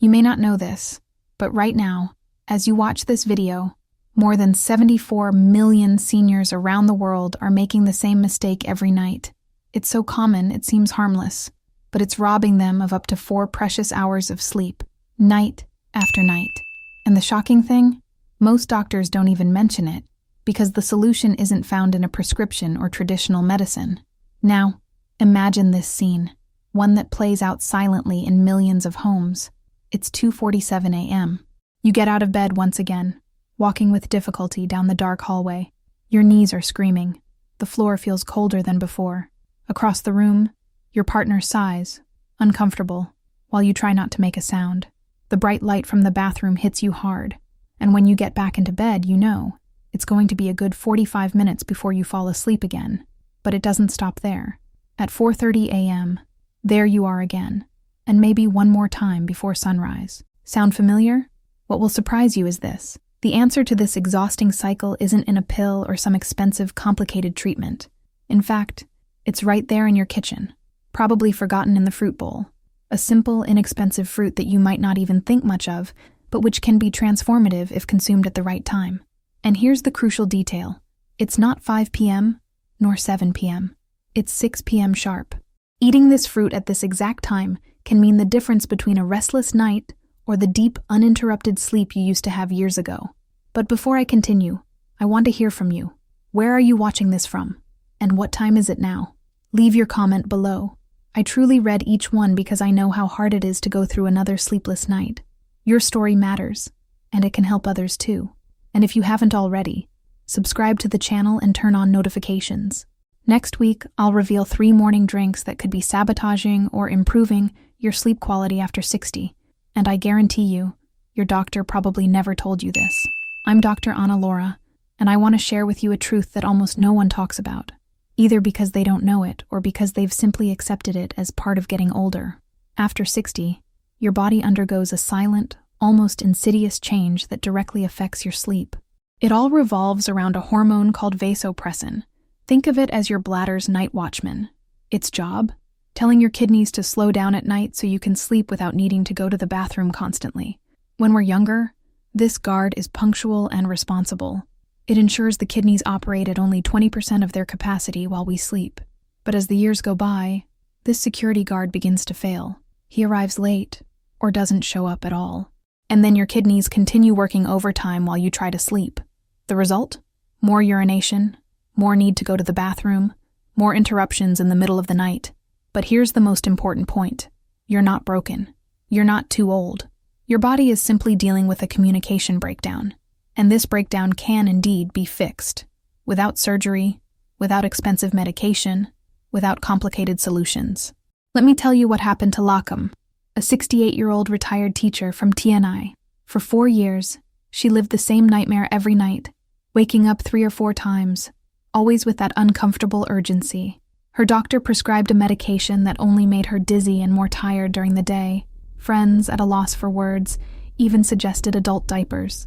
You may not know this, but right now, as you watch this video, more than 74 million seniors around the world are making the same mistake every night. It's so common it seems harmless, but it's robbing them of up to 4 precious hours of sleep, night after night. And the shocking thing? Most doctors don't even mention it, because the solution isn't found in a prescription or traditional medicine. Now, imagine this scene, one that plays out silently in millions of homes. It's 2:47 a.m. You get out of bed once again, walking with difficulty down the dark hallway. Your knees are screaming. The floor feels colder than before. Across the room, your partner sighs, uncomfortable, while you try not to make a sound. The bright light from the bathroom hits you hard, and when you get back into bed, you know it's going to be a good 45 minutes before you fall asleep again. But it doesn't stop there. At 4:30 a.m., there you are again, and maybe one more time before sunrise. Sound familiar? What will surprise you is this. The answer to this exhausting cycle isn't in a pill or some expensive, complicated treatment. In fact, it's right there in your kitchen, probably forgotten in the fruit bowl. A simple, inexpensive fruit that you might not even think much of, but which can be transformative if consumed at the right time. And here's the crucial detail. It's not 5 p.m. nor 7 p.m. It's 6 p.m. sharp. Eating this fruit at this exact time can mean the difference between a restless night or the deep, uninterrupted sleep you used to have years ago. But before I continue, I want to hear from you. Where are you watching this from? And what time is it now? Leave your comment below. I truly read each one because I know how hard it is to go through another sleepless night. Your story matters, and it can help others too. And if you haven't already, subscribe to the channel and turn on notifications. Next week, I'll reveal 3 morning drinks that could be sabotaging or improving your sleep quality after 60. And I guarantee you, your doctor probably never told you this. I'm Dr. Ana Laura, and I want to share with you a truth that almost no one talks about, either because they don't know it or because they've simply accepted it as part of getting older. After 60, your body undergoes a silent, almost insidious change that directly affects your sleep. It all revolves around a hormone called vasopressin. Think of it as your bladder's night watchman. Its job? Telling your kidneys to slow down at night so you can sleep without needing to go to the bathroom constantly. When we're younger, this guard is punctual and responsible. It ensures the kidneys operate at only 20% of their capacity while we sleep. But as the years go by, this security guard begins to fail. He arrives late, or doesn't show up at all. And then your kidneys continue working overtime while you try to sleep. The result? More urination, more need to go to the bathroom, more interruptions in the middle of the night. But here's the most important point. You're not broken. You're not too old. Your body is simply dealing with a communication breakdown. And this breakdown can indeed be fixed. Without surgery, without expensive medication, without complicated solutions. Let me tell you what happened to Lakam, a 68-year-old retired teacher from TNI. For 4 years, she lived the same nightmare every night, waking up 3 or 4 times, always with that uncomfortable urgency. Her doctor prescribed a medication that only made her dizzy and more tired during the day. Friends, at a loss for words, even suggested adult diapers.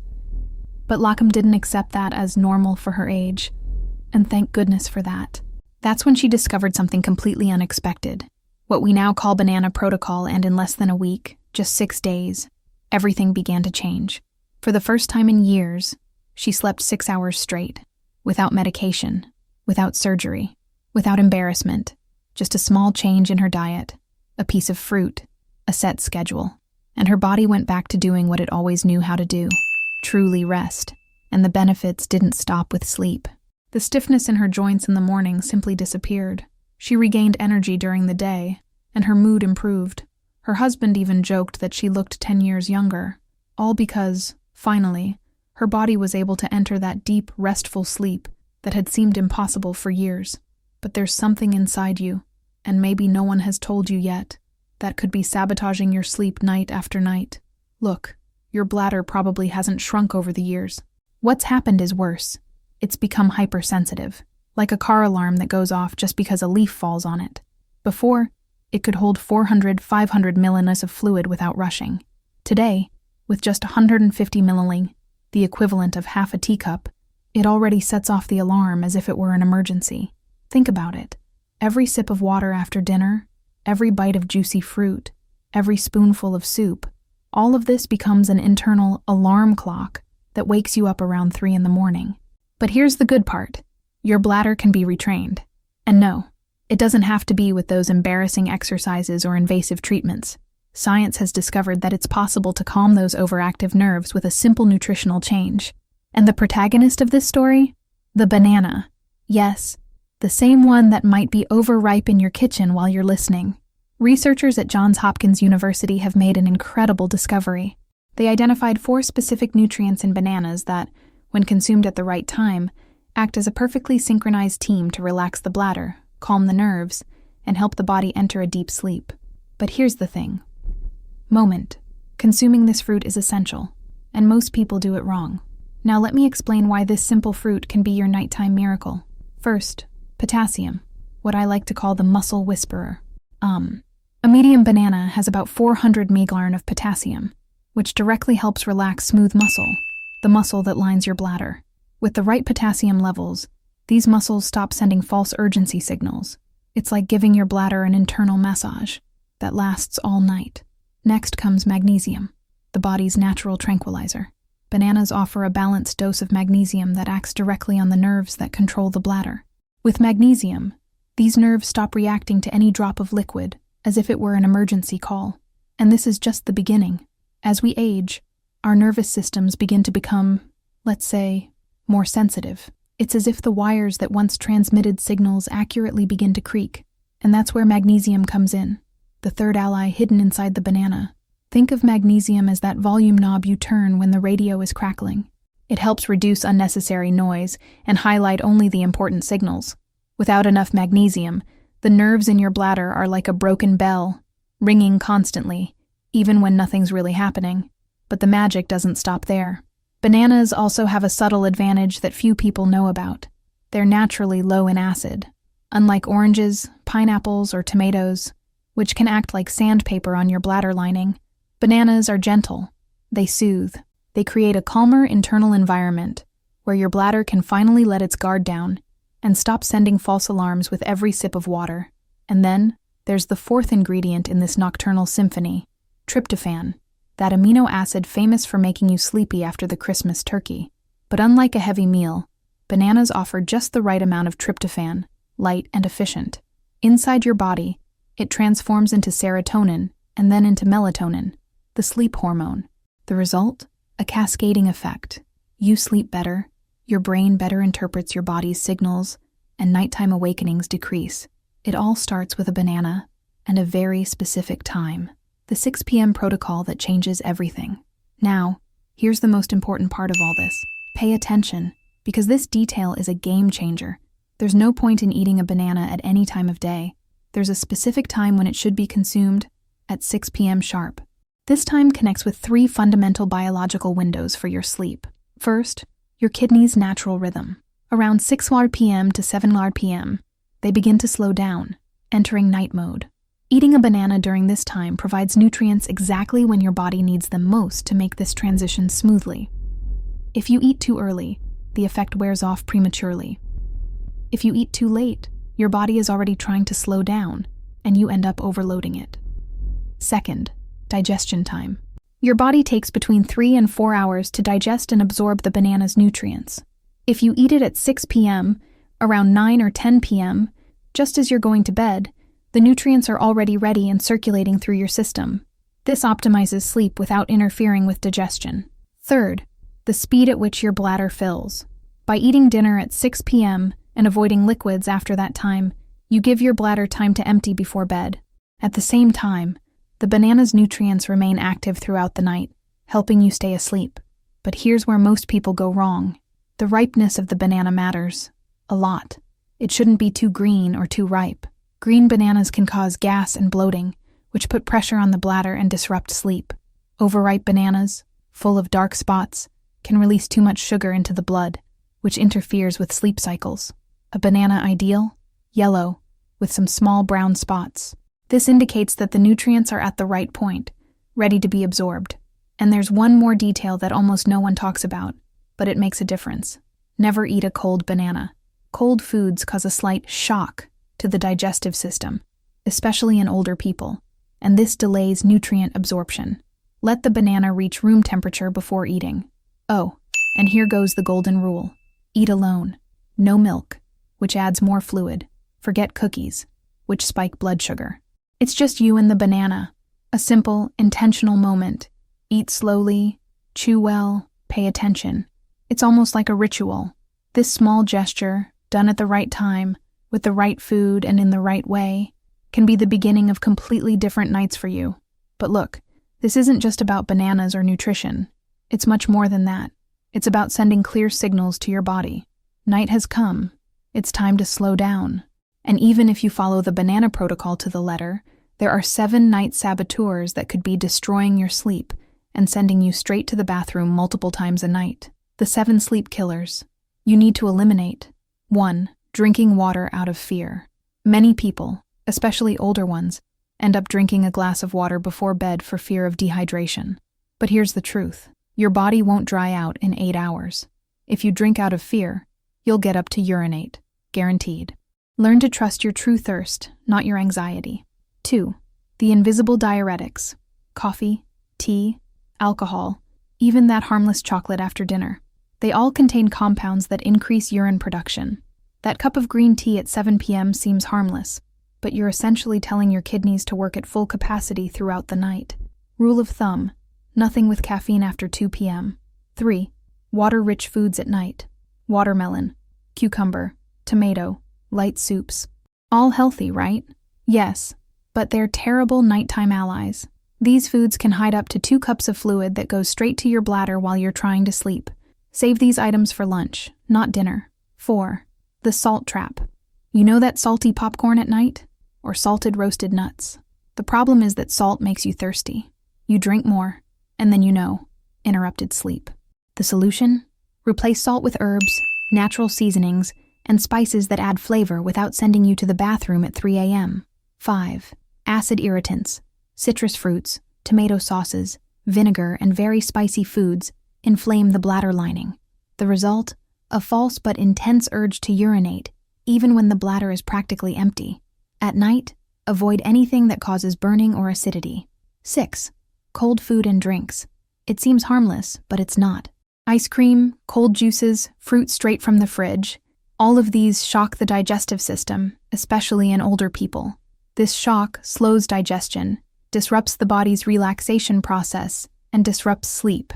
But Lakam didn't accept that as normal for her age, and thank goodness for that. That's when she discovered something completely unexpected. What we now call banana protocol, and in less than a week, just 6 days, everything began to change. For the first time in years, she slept 6 hours straight, without medication, without surgery, without embarrassment, just a small change in her diet, a piece of fruit, a set schedule, and her body went back to doing what it always knew how to do, truly rest, and the benefits didn't stop with sleep. The stiffness in her joints in the morning simply disappeared. She regained energy during the day, and her mood improved. Her husband even joked that she looked 10 years younger, all because, finally, her body was able to enter that deep, restful sleep that had seemed impossible for years. But there's something inside you, and maybe no one has told you yet, that could be sabotaging your sleep night after night. Look, your bladder probably hasn't shrunk over the years. What's happened is worse. It's become hypersensitive, like a car alarm that goes off just because a leaf falls on it. Before, it could hold 400, 500 milliliters of fluid without rushing. Today, with just 150 milliliters, the equivalent of half a teacup, it already sets off the alarm as if it were an emergency. Think about it. Every sip of water after dinner, every bite of juicy fruit, every spoonful of soup, All of this becomes an internal alarm clock that wakes you up around 3 in the morning. But here's the good part. Your bladder can be retrained. And no, it doesn't have to be with those embarrassing exercises or invasive treatments. Science has discovered that it's possible to calm those overactive nerves with a simple nutritional change. And the protagonist of this story? The banana. Yes, the same one that might be overripe in your kitchen while you're listening. Researchers at Johns Hopkins University have made an incredible discovery. They identified 4 specific nutrients in bananas that, when consumed at the right time, act as a perfectly synchronized team to relax the bladder, calm the nerves, and help the body enter a deep sleep. But here's the thing. Consuming this fruit is essential, and most people do it wrong. Now let me explain why this simple fruit can be your nighttime miracle. First, potassium, what I like to call the muscle whisperer. A medium banana has about 400 mg of potassium, which directly helps relax smooth muscle, the muscle that lines your bladder. With the right potassium levels, these muscles stop sending false urgency signals. It's like giving your bladder an internal massage that lasts all night. Next comes magnesium, the body's natural tranquilizer. Bananas offer a balanced dose of magnesium that acts directly on the nerves that control the bladder. With magnesium, these nerves stop reacting to any drop of liquid, as if it were an emergency call. And this is just the beginning. As we age, our nervous systems begin to become, let's say, more sensitive. It's as if the wires that once transmitted signals accurately begin to creak. And that's where magnesium comes in, the third ally hidden inside the banana. Think of magnesium as that volume knob you turn when the radio is crackling. It helps reduce unnecessary noise and highlight only the important signals. Without enough magnesium, the nerves in your bladder are like a broken bell, ringing constantly, even when nothing's really happening. But the magic doesn't stop there. Bananas also have a subtle advantage that few people know about. They're naturally low in acid. Unlike oranges, pineapples, or tomatoes, which can act like sandpaper on your bladder lining, bananas are gentle. They soothe. They create a calmer internal environment where your bladder can finally let its guard down and stop sending false alarms with every sip of water. And then, there's the 4th ingredient in this nocturnal symphony, tryptophan, that amino acid famous for making you sleepy after the Christmas turkey. But unlike a heavy meal, bananas offer just the right amount of tryptophan, light and efficient. Inside your body, it transforms into serotonin and then into melatonin, the sleep hormone. The result? A cascading effect. You sleep better, your brain better interprets your body's signals, and nighttime awakenings decrease. It all starts with a banana and a very specific time, the 6 p.m. protocol that changes everything. Now, here's the most important part of all this. Pay attention, because this detail is a game changer. There's no point in eating a banana at any time of day. There's a specific time when it should be consumed, at 6 p.m. sharp. This time connects with 3 fundamental biological windows for your sleep. First, your kidneys' natural rhythm. Around 6 p.m. to 7 p.m., they begin to slow down, entering night mode. Eating a banana during this time provides nutrients exactly when your body needs them most to make this transition smoothly. If you eat too early, the effect wears off prematurely. If you eat too late, your body is already trying to slow down, and you end up overloading it. Second, digestion time. Your body takes between 3 and 4 hours to digest and absorb the banana's nutrients. If you eat it at 6 p.m., around 9 or 10 p.m., just as you're going to bed, the nutrients are already ready and circulating through your system. This optimizes sleep without interfering with digestion. Third, the speed at which your bladder fills. By eating dinner at 6 p.m. and avoiding liquids after that time, you give your bladder time to empty before bed. At the same time, the banana's nutrients remain active throughout the night, helping you stay asleep. But here's where most people go wrong. The ripeness of the banana matters a lot. It shouldn't be too green or too ripe. Green bananas can cause gas and bloating, which put pressure on the bladder and disrupt sleep. Overripe bananas, full of dark spots, can release too much sugar into the blood, which interferes with sleep cycles. A banana ideal? Yellow, with some small brown spots. This indicates that the nutrients are at the right point, ready to be absorbed. And there's one more detail that almost no one talks about, but it makes a difference. Never eat a cold banana. Cold foods cause a slight shock to the digestive system, especially in older people, and this delays nutrient absorption. Let the banana reach room temperature before eating. Oh, and here goes the golden rule. Eat alone. No milk, which adds more fluid. Forget cookies, which spike blood sugar. It's just you and the banana. A simple, intentional moment. Eat slowly, chew well, pay attention. It's almost like a ritual. This small gesture, done at the right time, with the right food and in the right way, can be the beginning of completely different nights for you. But look, this isn't just about bananas or nutrition. It's much more than that. It's about sending clear signals to your body. Night has come. It's time to slow down. And even if you follow the banana protocol to the letter, there are 7 night saboteurs that could be destroying your sleep and sending you straight to the bathroom multiple times a night. The 7 sleep killers. You need to eliminate. 1. Drinking water out of fear. Many people, especially older ones, end up drinking a glass of water before bed for fear of dehydration. But here's the truth. Your body won't dry out in 8 hours. If you drink out of fear, you'll get up to urinate. Guaranteed. Learn to trust your true thirst, not your anxiety. 2. The invisible diuretics. Coffee, tea, alcohol, even that harmless chocolate after dinner. They all contain compounds that increase urine production. That cup of green tea at 7 p.m. seems harmless, but you're essentially telling your kidneys to work at full capacity throughout the night. Rule of thumb: nothing with caffeine after 2 p.m. 3. Water-rich foods at night. Watermelon, cucumber, tomato, light soups. All healthy, right? Yes, but they're terrible nighttime allies. These foods can hide up to 2 cups of fluid that goes straight to your bladder while you're trying to sleep. Save these items for lunch, not dinner. 4. The salt trap. You know that salty popcorn at night? Or salted roasted nuts? The problem is that salt makes you thirsty. You drink more, and then interrupted sleep. The solution? Replace salt with herbs, natural seasonings, and spices that add flavor without sending you to the bathroom at 3 a.m. 5. Acid irritants. Citrus fruits, tomato sauces, vinegar, and very spicy foods inflame the bladder lining. The result? A false but intense urge to urinate, even when the bladder is practically empty. At night, avoid anything that causes burning or acidity. 6. Cold food and drinks. It seems harmless, but it's not. Ice cream, cold juices, fruit straight from the fridge. All of these shock the digestive system, especially in older people. This shock slows digestion, disrupts the body's relaxation process, and disrupts sleep.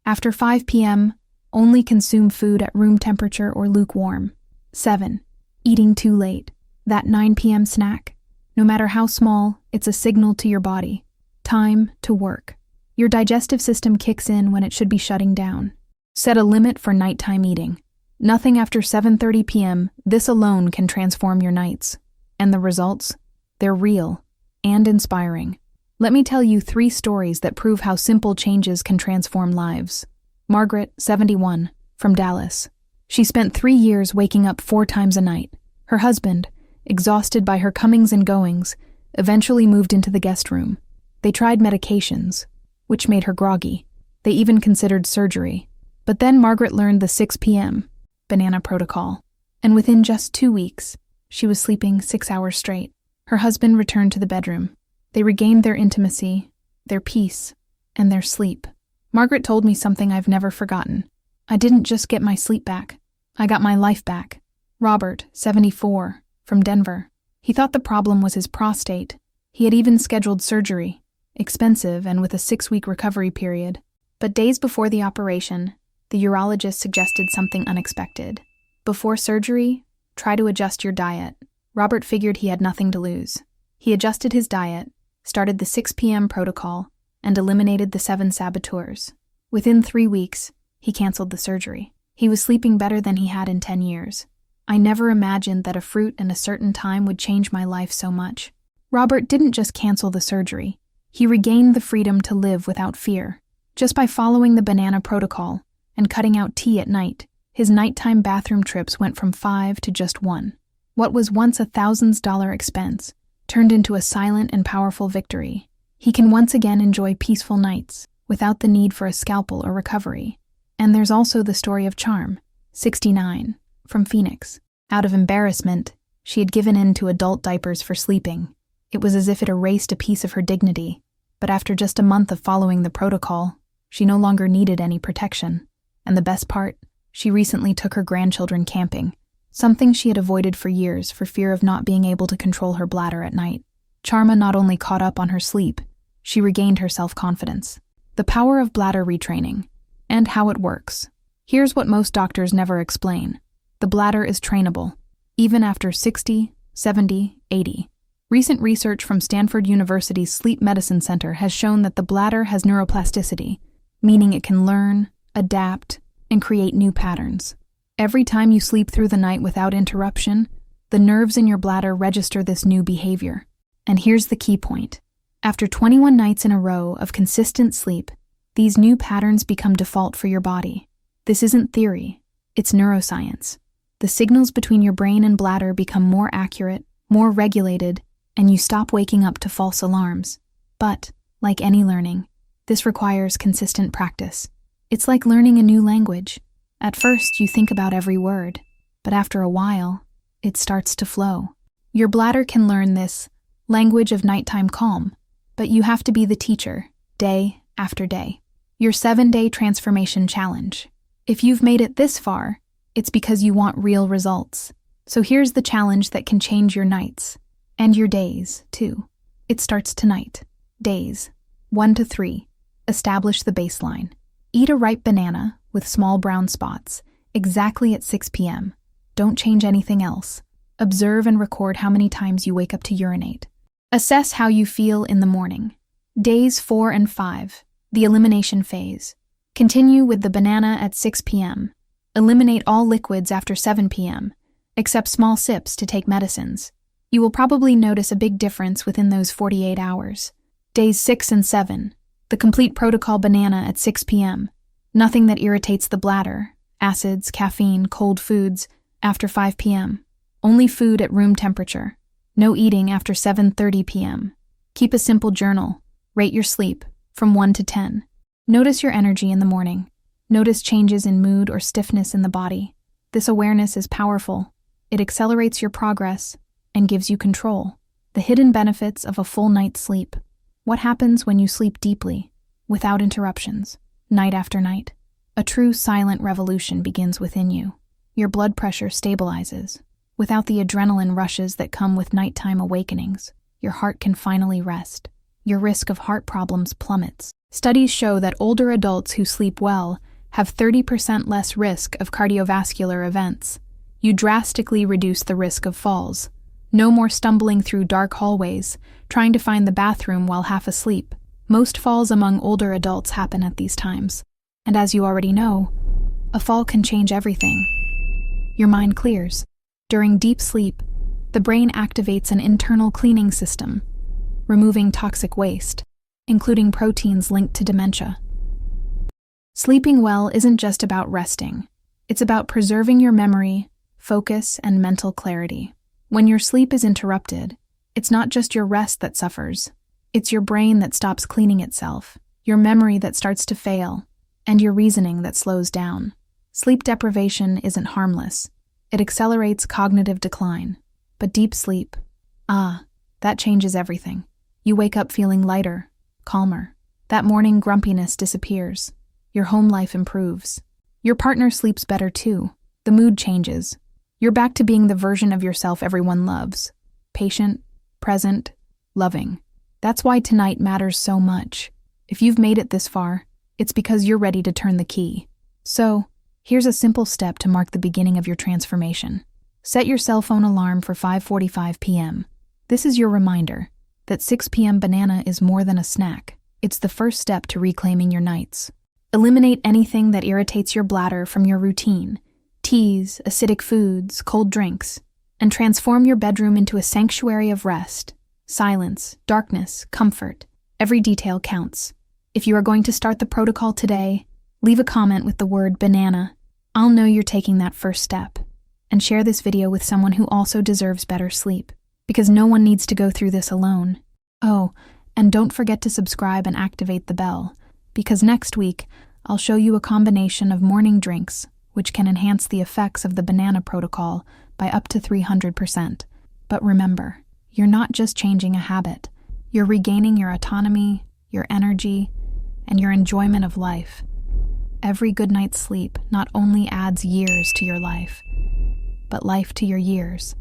After 5 p.m., only consume food at room temperature or lukewarm. 7. Eating too late. That 9 p.m. snack. No matter how small, it's a signal to your body. Time to work. Your digestive system kicks in when it should be shutting down. Set a limit for nighttime eating. Nothing after 7:30 p.m., this alone can transform your nights. And the results? They're real and inspiring. Let me tell you 3 stories that prove how simple changes can transform lives. Margaret, 71, from Dallas. She spent 3 years waking up 4 times a night. Her husband, exhausted by her comings and goings, eventually moved into the guest room. They tried medications, which made her groggy. They even considered surgery. But then Margaret learned the 6 p.m. banana protocol. And within just 2 weeks, she was sleeping 6 hours straight. Her husband returned to the bedroom. They regained their intimacy, their peace, and their sleep. Margaret told me something I've never forgotten. I didn't just get my sleep back. I got my life back. Robert, 74, from Denver. He thought the problem was his prostate. He had even scheduled surgery, expensive and with a 6-week recovery period. But days before the operation, the urologist suggested something unexpected. Before surgery, try to adjust your diet. Robert figured he had nothing to lose. He adjusted his diet, started the 6 p.m. protocol, and eliminated the 7 saboteurs. Within 3 weeks, he canceled the surgery. He was sleeping better than he had in 10 years. I never imagined that a fruit and a certain time would change my life so much. Robert didn't just cancel the surgery. He regained the freedom to live without fear. Just by following the banana protocol and cutting out tea at night, his nighttime bathroom trips went from 5 to just 1. What was once a $1,000 expense turned into a silent and powerful victory. He can once again enjoy peaceful nights without the need for a scalpel or recovery. And there's also the story of Charm, 69, from Phoenix. Out of embarrassment, she had given in to adult diapers for sleeping. It was as if it erased a piece of her dignity. But after just a month of following the protocol, she no longer needed any protection. And the best part, she recently took her grandchildren camping, something she had avoided for years for fear of not being able to control her bladder at night. Charma not only caught up on her sleep, she regained her self-confidence. The power of bladder retraining, and how it works. Here's what most doctors never explain. The bladder is trainable, even after 60, 70, 80. Recent research from Stanford University's Sleep Medicine Center has shown that the bladder has neuroplasticity, meaning it can learn, adapt, and create new patterns. Every time you sleep through the night without interruption, the nerves in your bladder register this new behavior. And here's the key point. After 21 nights in a row of consistent sleep, these new patterns become default for your body. This isn't theory, it's neuroscience. The signals between your brain and bladder become more accurate, more regulated, and you stop waking up to false alarms. But, like any learning, this requires consistent practice. It's like learning a new language. At first, you think about every word, but after a while, it starts to flow. Your bladder can learn this language of nighttime calm, but you have to be the teacher, day after day. Your 7-day transformation challenge. If you've made it this far, it's because you want real results. So here's the challenge that can change your nights. And your days, too. It starts tonight. Days 1 to 3. Establish the baseline. Eat a ripe banana with small brown spots, exactly at 6 p.m. Don't change anything else. Observe and record how many times you wake up to urinate. Assess how you feel in the morning. Days 4 and 5. The elimination phase. Continue with the banana at 6 p.m. Eliminate all liquids after 7 p.m., except small sips to take medicines. You will probably notice a big difference within those 48 hours. Days 6 and 7. The complete protocol banana at 6 p.m. Nothing that irritates the bladder, acids, caffeine, cold foods, after 5 p.m. Only food at room temperature. No eating after 7:30 p.m. Keep a simple journal. Rate your sleep, from 1 to 10. Notice your energy in the morning. Notice changes in mood or stiffness in the body. This awareness is powerful. It accelerates your progress and gives you control. The hidden benefits of a full night's sleep. What happens when you sleep deeply, without interruptions, night after night? A true silent revolution begins within you. Your blood pressure stabilizes. Without the adrenaline rushes that come with nighttime awakenings, your heart can finally rest. Your risk of heart problems plummets. Studies show that older adults who sleep well have 30% less risk of cardiovascular events. You drastically reduce the risk of falls. No more stumbling through dark hallways, trying to find the bathroom while half asleep. Most falls among older adults happen at these times. And as you already know, a fall can change everything. Your mind clears. During deep sleep, the brain activates an internal cleaning system, removing toxic waste, including proteins linked to dementia. Sleeping well isn't just about resting. It's about preserving your memory, focus, and mental clarity. When your sleep is interrupted, it's not just your rest that suffers. It's your brain that stops cleaning itself, your memory that starts to fail, and your reasoning that slows down. Sleep deprivation isn't harmless. It accelerates cognitive decline. But deep sleep, that changes everything. You wake up feeling lighter, calmer. That morning grumpiness disappears. Your home life improves. Your partner sleeps better too. The mood changes. You're back to being the version of yourself everyone loves. Patient, present, loving. That's why tonight matters so much. If you've made it this far, it's because you're ready to turn the key. So, here's a simple step to mark the beginning of your transformation. Set your cell phone alarm for 5:45 p.m. This is your reminder that 6 p.m. banana is more than a snack. It's the first step to reclaiming your nights. Eliminate anything that irritates your bladder from your routine. Teas, acidic foods, cold drinks, and transform your bedroom into a sanctuary of rest, silence, darkness, comfort. Every detail counts. If you are going to start the protocol today, leave a comment with the word banana. I'll know you're taking that first step. And share this video with someone who also deserves better sleep, because no one needs to go through this alone. Oh, and don't forget to subscribe and activate the bell, because next week, I'll show you a combination of morning drinks which can enhance the effects of the banana protocol by up to 300%. But remember, you're not just changing a habit. You're regaining your autonomy, your energy, and your enjoyment of life. Every good night's sleep not only adds years to your life, but life to your years.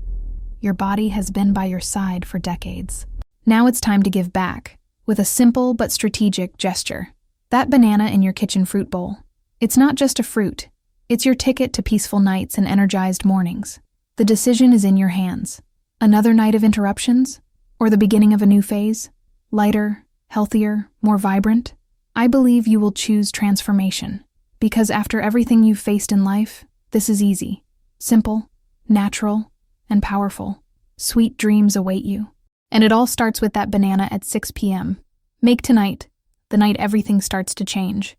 Your body has been by your side for decades. Now it's time to give back, with a simple but strategic gesture. That banana in your kitchen fruit bowl. It's not just a fruit. It's your ticket to peaceful nights and energized mornings. The decision is in your hands. Another night of interruptions? Or the beginning of a new phase? Lighter, healthier, more vibrant? I believe you will choose transformation. Because after everything you've faced in life, this is easy, simple, natural, and powerful. Sweet dreams await you. And it all starts with that banana at 6 p.m. Make tonight the night everything starts to change.